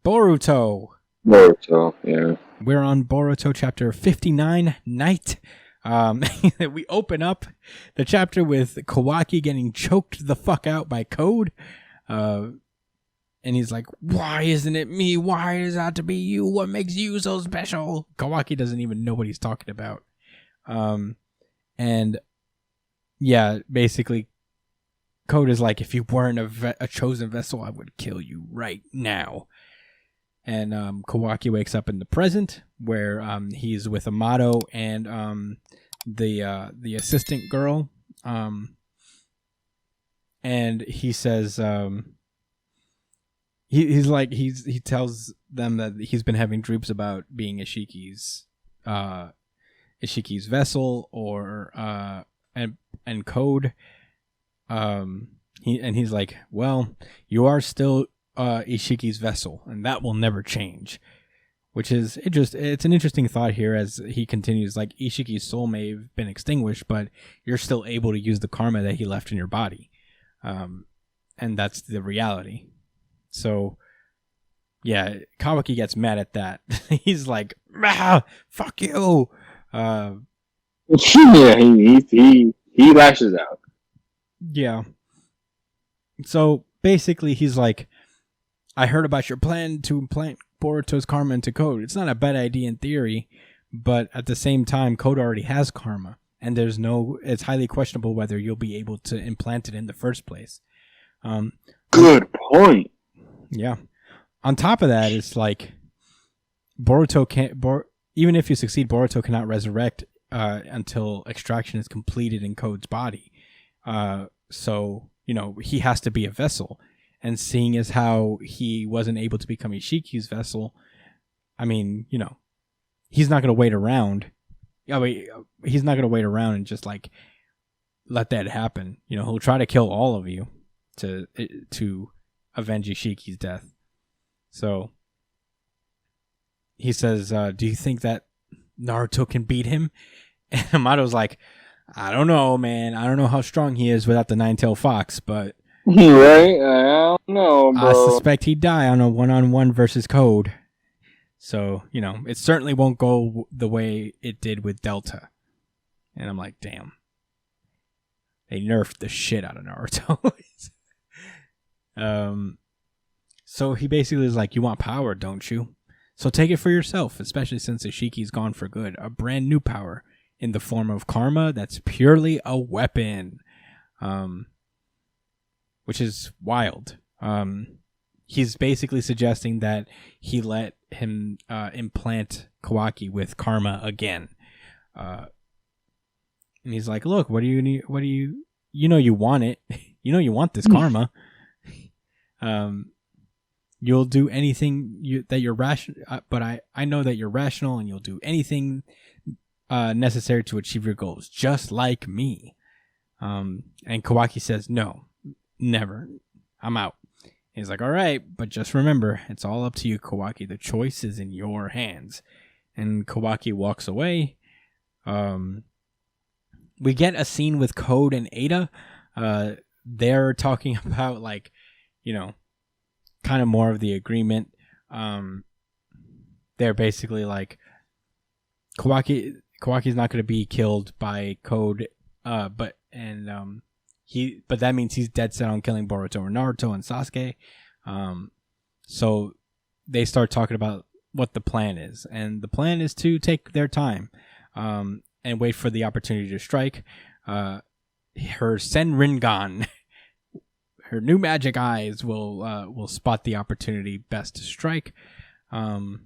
Boruto. Boruto, yeah. We're on Boruto chapter 59, Night. We open up the chapter with Kawaki getting choked the fuck out by Code. And he's like, why isn't it me? Why does it have to be you? What makes you so special? Kawaki doesn't even know what he's talking about. And yeah, basically, Code is like, if you weren't a chosen vessel, I would kill you right now. And Kawaki wakes up in the present, where he's with Amado and the assistant girl. And he says, he tells them that he's been having dreams about being Ishiki's vessel or and Code. He's like, well, you are still Ishiki's vessel, and that will never change. Which is it's an interesting thought here as he continues, like, Ishiki's soul may have been extinguished, but you're still able to use the karma that he left in your body. And that's the reality. So yeah, Kawaki gets mad at that. He's like, fuck you. Yeah, he lashes out. Yeah. So basically he's like, I heard about your plan to implant Boruto's karma into Code. It's not a bad idea in theory, but at the same time, Code already has karma, and it's highly questionable whether you'll be able to implant it in the first place. Good point. Yeah. On top of that, it's like Boruto can't. Even if you succeed, Boruto cannot resurrect until extraction is completed in Code's body. So he has to be a vessel. And seeing as how he wasn't able to become Ishiki's vessel, I mean, he's not going to wait around. He's not going to wait around and just like let that happen. He'll try to kill all of you to avenge Ishiki's death. So he says, do you think that Naruto can beat him? And Amado's like, I don't know, man. I don't know how strong he is without the nine-tailed fox, but right? I don't know, bro. I suspect he'd die on a one-on-one versus Code. So, it certainly won't go the way it did with Delta. And I'm like, damn. They nerfed the shit out of Naruto. So he basically is like, you want power, don't you? So take it for yourself, especially since Ishiki's gone for good. A brand new power in the form of karma that's purely a weapon. Which is wild. He's basically suggesting that he let him implant Kawaki with karma again. And he's like, look, what do you need? What do you want it. You want this karma. You'll do anything that you're rational, but I know that you're rational and you'll do anything necessary to achieve your goals, just like me. And Kawaki says, no. Never. I'm out. He's like, all right, but just remember, it's all up to you, Kawaki. The choice is in your hands. And Kawaki walks away. We get a scene with Code and Ada. They're talking about, like, kind of more of the agreement. They're basically like, Kawaki's not going to be killed by Code, but that means he's dead set on killing Boruto or Naruto and Sasuke. So they start talking about what the plan is. And the plan is to take their time and wait for the opportunity to strike. Her Senringan, her new magic eyes will spot the opportunity best to strike. And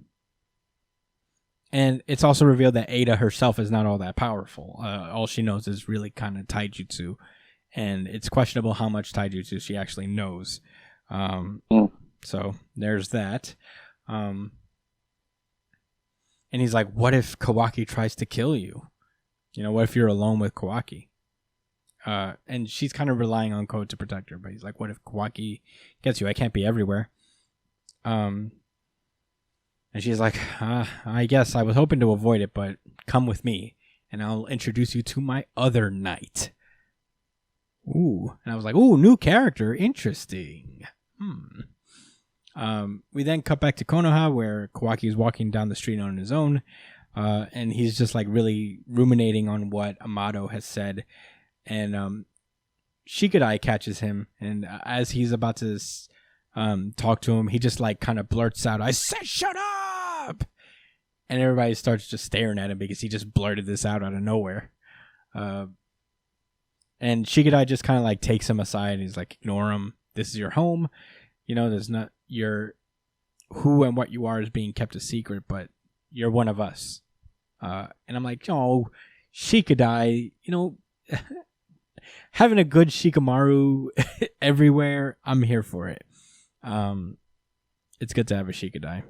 it's also revealed that Ada herself is not all that powerful. All she knows is really kind of taijutsu. And it's questionable how much taijutsu she actually knows. So there's that. And he's like, what if Kawaki tries to kill you? What if you're alone with Kawaki? And she's kind of relying on Code to protect her. But he's like, what if Kawaki gets you? I can't be everywhere. And she's like, I guess I was hoping to avoid it, but come with me. And I'll introduce you to my other knight. Ooh. And I was like, ooh, new character. Interesting. We then cut back to Konoha, where Kawaki is walking down the street on his own, and he's just like really ruminating on what Amado has said, and Shikadai catches him, and as he's about to talk to him, he just like kind of blurts out, "I said shut up!" And everybody starts just staring at him because he just blurted this out of nowhere. And Shikadai just kind of like takes him aside, and he's like, "Ignore him. This is your home. You know, there's not your who and what you are is being kept a secret, but you're one of us." And I'm like, "Oh, Shikadai, you know." Having a good Shikamaru everywhere, I'm here for it. It's good to have a Shikadai.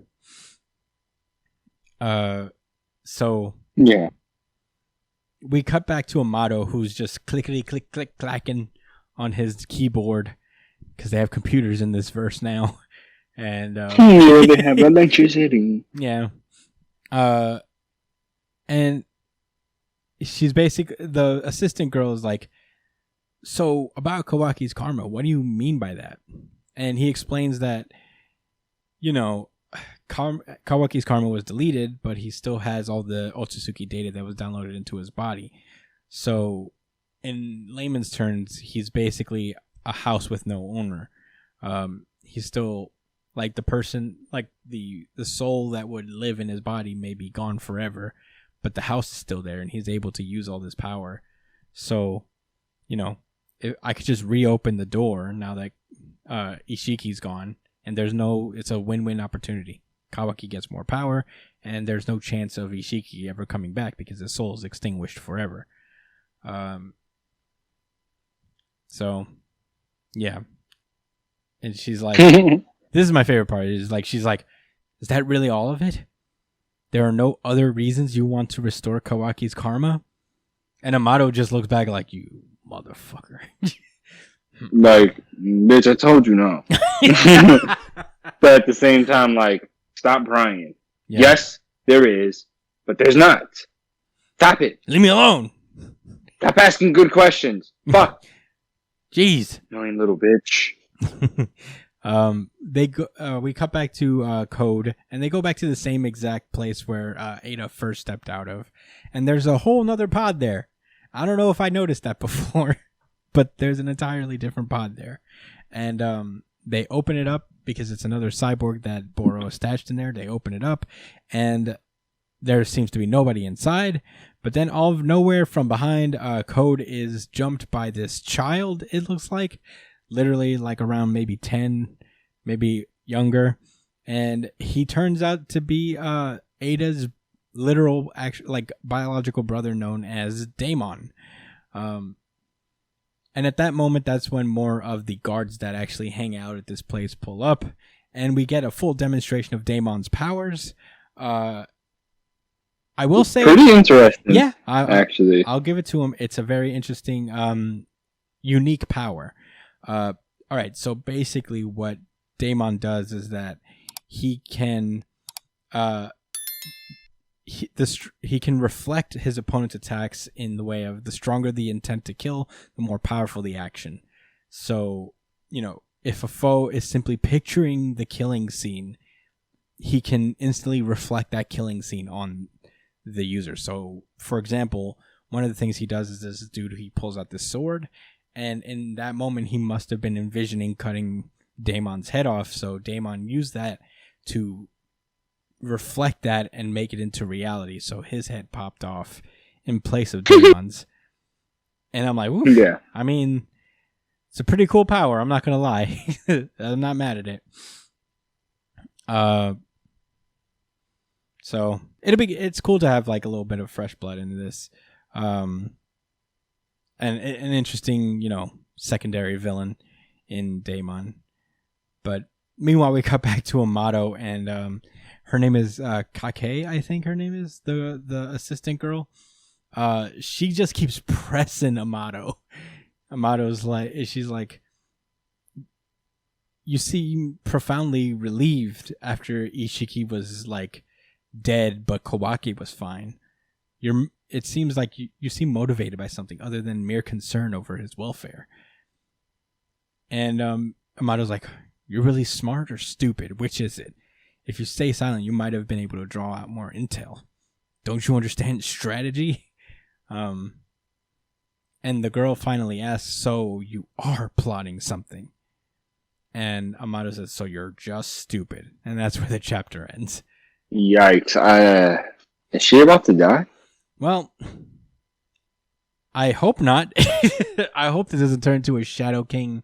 So yeah, we cut back to Amado, who's just clickety click click clacking on his keyboard because they have computers in this verse now, and yeah, they have electricity. Yeah, and she's the assistant girl is like, "So about Kawaki's karma, what do you mean by that?" And he explains that, you know, Kawaki's karma was deleted, but he still has all the Otsutsuki data that was downloaded into his body. So in layman's terms, he's basically a house with no owner. He's still like the person, like the soul that would live in his body may be gone forever, but the house is still there and he's able to use all this power. So, you know, I could just reopen the door now that Ishiki's gone, and it's a win-win opportunity. Kawaki gets more power, and there's no chance of Ishiki ever coming back because his soul is extinguished forever. So, yeah. And she's like, this is my favorite part. She's like, is that really all of it? There are no other reasons you want to restore Kawaki's karma? And Amado just looks back like, you motherfucker. Like, bitch, I told you no. But at the same time, like, stop prying. Yeah. Yes, there is, but there's not. Stop it. Leave me alone. Stop asking good questions. Fuck. Jeez. Annoying little bitch. We cut back to Code, and they go back to the same exact place where Ada first stepped out of, and there's a whole nother pod there. I don't know if I noticed that before, but there's an entirely different pod there, and they open it up because it's another cyborg that Boro stashed in there. They open it up, and there seems to be nobody inside. But then, all of nowhere from behind, Code is jumped by this child. It looks like. Literally like around maybe 10, maybe younger, and he turns out to be Ada's literal biological brother known as Daemon. And at that moment, that's when more of the guards that actually hang out at this place pull up, and we get a full demonstration of Daemon's powers. I will say pretty interesting. Yeah, I'll give it to him. It's a very interesting unique power. All right, so basically what Daemon does is that he can he can reflect his opponent's attacks in the way of the stronger the intent to kill, the more powerful the action. So, you know, if a foe is simply picturing the killing scene, he can instantly reflect that killing scene on the user. So, for example, one of the things he does is this dude, he pulls out this sword, and in that moment, he must have been envisioning cutting Daemon's head off. So Daemon used that to reflect that and make it into reality. So his head popped off in place of Daemon's. And I'm like, oof. Yeah. I mean, it's a pretty cool power. I'm not going to lie. I'm not mad at it. So it's cool to have like a little bit of fresh blood into this. And an interesting, you know, secondary villain in Daemon. But meanwhile, we cut back to Amado, and her name is Kake, I think her name is, the assistant girl. She just keeps pressing Amado. Amado's like, she's like, you seem profoundly relieved after Ishiki was like dead, but Kawaki was fine. It seems like you seem motivated by something other than mere concern over his welfare. And Amado's like, You're really smart or stupid? Which is it? If you stay silent, you might have been able to draw out more intel. Don't you understand strategy? And the girl finally asks, so you are plotting something? And Amado says, so you're just stupid. And that's where the chapter ends. Yikes. Is she about to die? Well, I hope not. I hope this doesn't turn into a Shadow King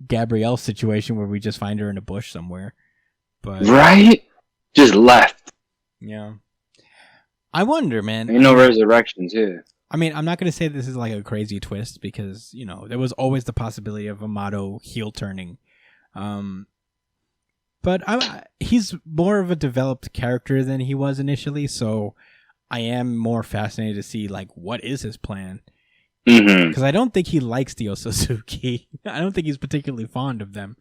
Gabrielle situation where we just find her in a bush somewhere. But right? Just left. Yeah. I wonder, man. Ain't no resurrections here. I mean, I'm not going to say this is like a crazy twist because, you know, there was always the possibility of Amado heel turning. But he's more of a developed character than he was initially, so I am more fascinated to see, like, what is his plan? Because I don't think he likes the Otsutsuki. I don't think he's particularly fond of them.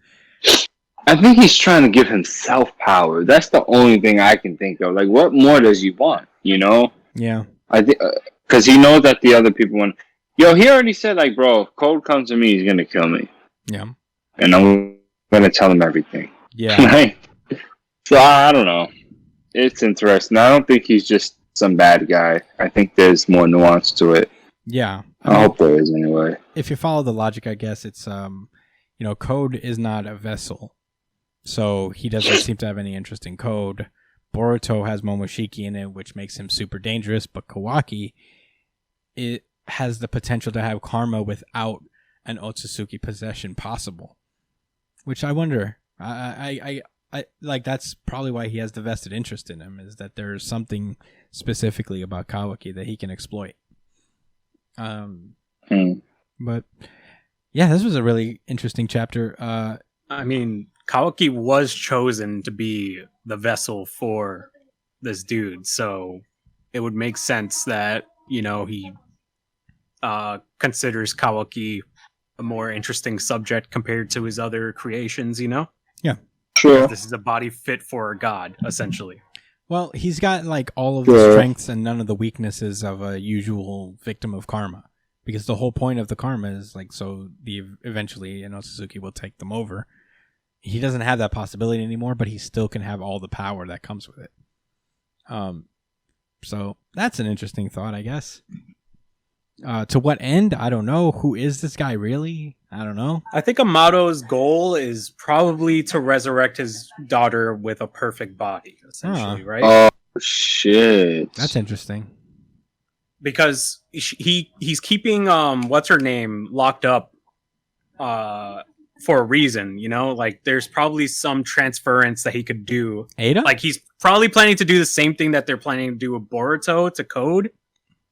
I think he's trying to give himself power. That's the only thing I can think of. Like, what more does he want? You know? Yeah. I think because he knows that the other people want. Yo, he already said, like, bro, if Code comes to me, he's gonna kill me. Yeah. And I'm gonna tell him everything. Yeah. So I don't know. It's interesting. I don't think he's just some bad guy. I think there's more nuance to it. Yeah. I hope there is anyway. If you follow the logic, I guess it's you know, Code is not a vessel. So he doesn't seem to have any interest in Code. Boruto has Momoshiki in it, which makes him super dangerous, but Kawaki, it has the potential to have karma without an Otsutsuki possession possible. Which I wonder. I like that's probably why he has the vested interest in him, is that there's something specifically about Kawaki that he can exploit. But yeah, this was a really interesting chapter. I mean, Kawaki was chosen to be the vessel for this dude, so it would make sense that, you know, he considers Kawaki a more interesting subject compared to his other creations, you know? Yeah. Sure. This is a body fit for a god, essentially. Well, he's got like all of the strengths and none of the weaknesses of a usual victim of karma. Because the whole point of the karma is like so eventually Otsutsuki will take them over. He doesn't have that possibility anymore, but he still can have all the power that comes with it. So that's an interesting thought, I guess. To what end? I don't know. Who is this guy really? I don't know. I think Amado's goal is probably to resurrect his daughter with a perfect body, essentially, right? Oh, shit. That's interesting. Because he's keeping what's her name locked up for a reason, you know? Like, there's probably some transference that he could do. Ada? Like, he's probably planning to do the same thing that they're planning to do with Boruto to Code,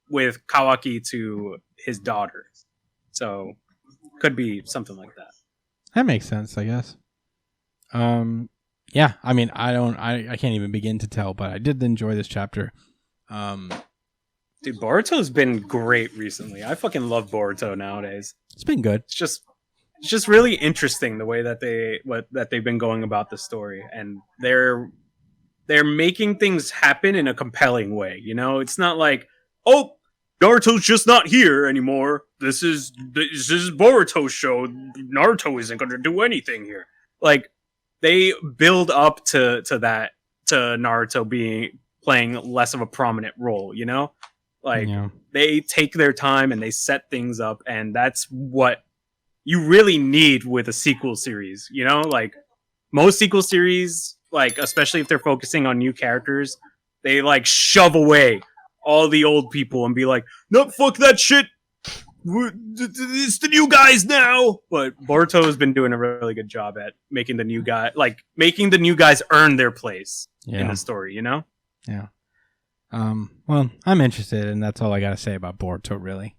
with Kawaki to his daughter. So, could be something like that. That makes sense, I guess. Yeah, I mean, I can't even begin to tell, but I did enjoy this chapter. Dude, Boruto's been great recently. I fucking love Boruto nowadays. It's been good. It's just really interesting the way that they've been going about the story, and they're making things happen in a compelling way. You know, it's not like, oh, Naruto's just not here anymore. This is Boruto's show. Naruto isn't going to do anything here. Like, they build up to that, to Naruto playing less of a prominent role. You know, like they take their time and they set things up, and that's what you really need with a sequel series. You know, like most sequel series, like especially if they're focusing on new characters, they like shove away all the old people and be like, no, fuck that shit. It's the new guys now. But Boruto has been doing a really good job at making the new guys earn their place in the story, you know? Yeah. Well, I'm interested, and that's all I got to say about Boruto, really.